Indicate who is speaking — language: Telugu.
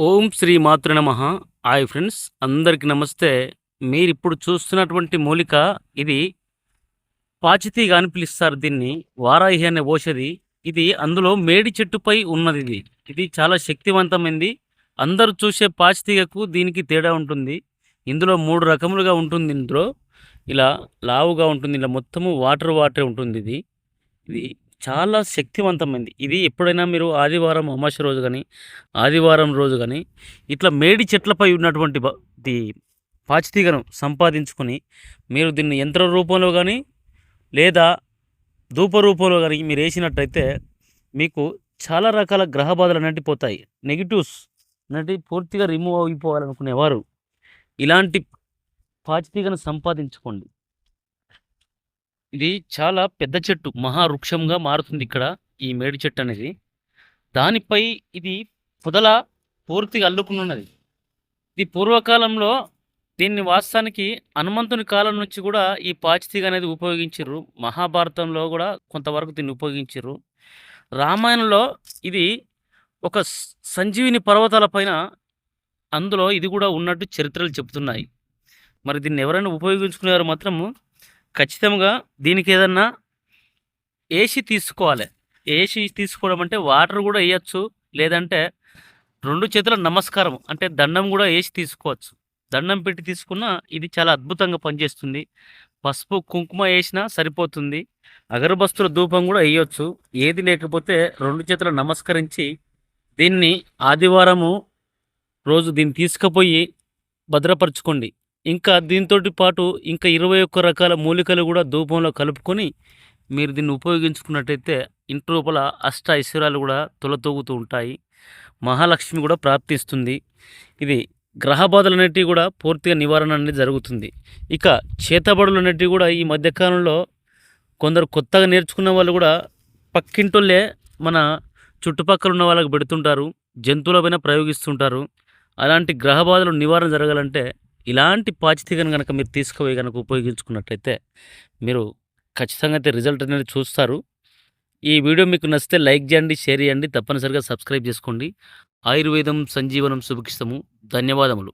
Speaker 1: ఓం శ్రీ మాతృ నమః. హాయ్ ఫ్రెండ్స్, అందరికి నమస్తే. మీరిప్పుడు చూస్తున్నటువంటి మూలిక ఇది పాచితీగ అని పిలుస్తారు దీన్ని. వారాహి అనే ఓషధి. ఇది అందులో మేడి చెట్టుపై ఉన్నదిది. ఇది చాలా శక్తివంతమైంది. అందరూ చూసే పాచితీగకు దీనికి తేడా ఉంటుంది. ఇందులో 3 రకములుగా ఉంటుంది ఇందులో. ఇలా లావుగా ఉంటుంది. ఇలా మొత్తము వాటరే ఉంటుందిది. ఇది చాలా శక్తివంతమైంది. ఇది ఎప్పుడైనా మీరు ఆదివారం అమావాస్య రోజు గాని, ఆదివారం రోజు గాని ఇట్లా మేడి చెట్లపై ఉన్నటువంటి ది పాచితీగను సంపాదించుకొని మీరు దీన్ని యంత్ర రూపంలో గాని, లేదా ధూప రూపంలో గాని మీరేసినట్టయితే మీకు చాలా రకాల గ్రహ బాధలనేటివి పోతాయి. నెగెటివ్స్ అనేటివి పూర్తిగా రిమూవ్ అయిపోవాలనుకునేవారు ఇలాంటి పాచితీగను సంపాదించుకోండి. ఇది చాలా పెద్ద చెట్టు. మహావృక్షంగా మారుతుంది ఇక్కడ ఈ మేడి చెట్టు అనేది. దానిపై ఇది పొదల పూర్తిగా అల్లుకునున్నది. ఇది పూర్వకాలంలో దీన్ని వాస్తవానికి హనుమంతుని కాలం నుంచి కూడా ఈ పాచితీగ అనేది ఉపయోగించిర్రు. మహాభారతంలో కూడా కొంతవరకు దీన్ని ఉపయోగించిర్రు. రామాయణంలో ఇది ఒక సంజీవిని పర్వతాల పైన అందులో ఇది కూడా ఉన్నట్టు చరిత్రలు చెప్తున్నాయి. మరి దీన్ని ఎవరైనా ఉపయోగించుకునేవారు మాత్రము ఖచ్చితంగా దీనికి ఏదన్నా ఏసి తీసుకోవాలి. ఏసి తీసుకోవడం అంటే వాటర్ కూడా వేయచ్చు. లేదంటే 2 చేతుల నమస్కారం అంటే దండం కూడా ఏసి తీసుకోవచ్చు. దండం పెట్టి తీసుకున్నా ఇది చాలా అద్భుతంగా పనిచేస్తుంది. పసుపు, కుంకుమ ఏసినా సరిపోతుంది. అగరబత్తుల ధూపం కూడా ఎయొచ్చు. ఏది లేకపోతే 2 చేతుల నమస్కరించి దీన్ని ఆదివారము రోజు దీన్ని తీసుకుపోయి భద్రపరచుకోండి. ఇంకా దీనితోటి పాటు ఇంకా 21 రకాల మూలికలు కూడా ధూపంలో కలుపుకొని మీరు దీన్ని ఉపయోగించుకున్నట్టయితే ఇంటి లోపల అష్ట ఐశ్వర్యాలు కూడా తులతూగుతూ ఉంటాయి. మహాలక్ష్మి కూడా ప్రాప్తిస్తుంది. ఇది గ్రహ బాధలు అనేటివి కూడా పూర్తిగా నివారణ అనేది జరుగుతుంది. ఇక చేతబడులు అనేటివి కూడా ఈ మధ్యకాలంలో కొందరు కొత్తగా నేర్చుకున్న వాళ్ళు కూడా పక్కింటోళ్ళే మన చుట్టుపక్కల ఉన్న వాళ్ళకి పెడుతుంటారు. జంతువుల పైన ప్రయోగిస్తుంటారు. అలాంటి గ్రహ బాధలు నివారణ జరగాలంటే ఇలాంటి పాచితీగను గనక మీరు తీసుకుపోయి గనక ఉపయోగించుకున్నట్టయితే మీరు ఖచ్చితంగా అయితే రిజల్ట్ అనేది చూస్తారు. ఈ వీడియో మీకు నచ్చితే లైక్ చేయండి, షేర్ చేయండి. తప్పనిసరిగా సబ్స్క్రైబ్ చేసుకోండి. ఆయుర్వేదం సంజీవనం సుభిక్షితము. ధన్యవాదములు.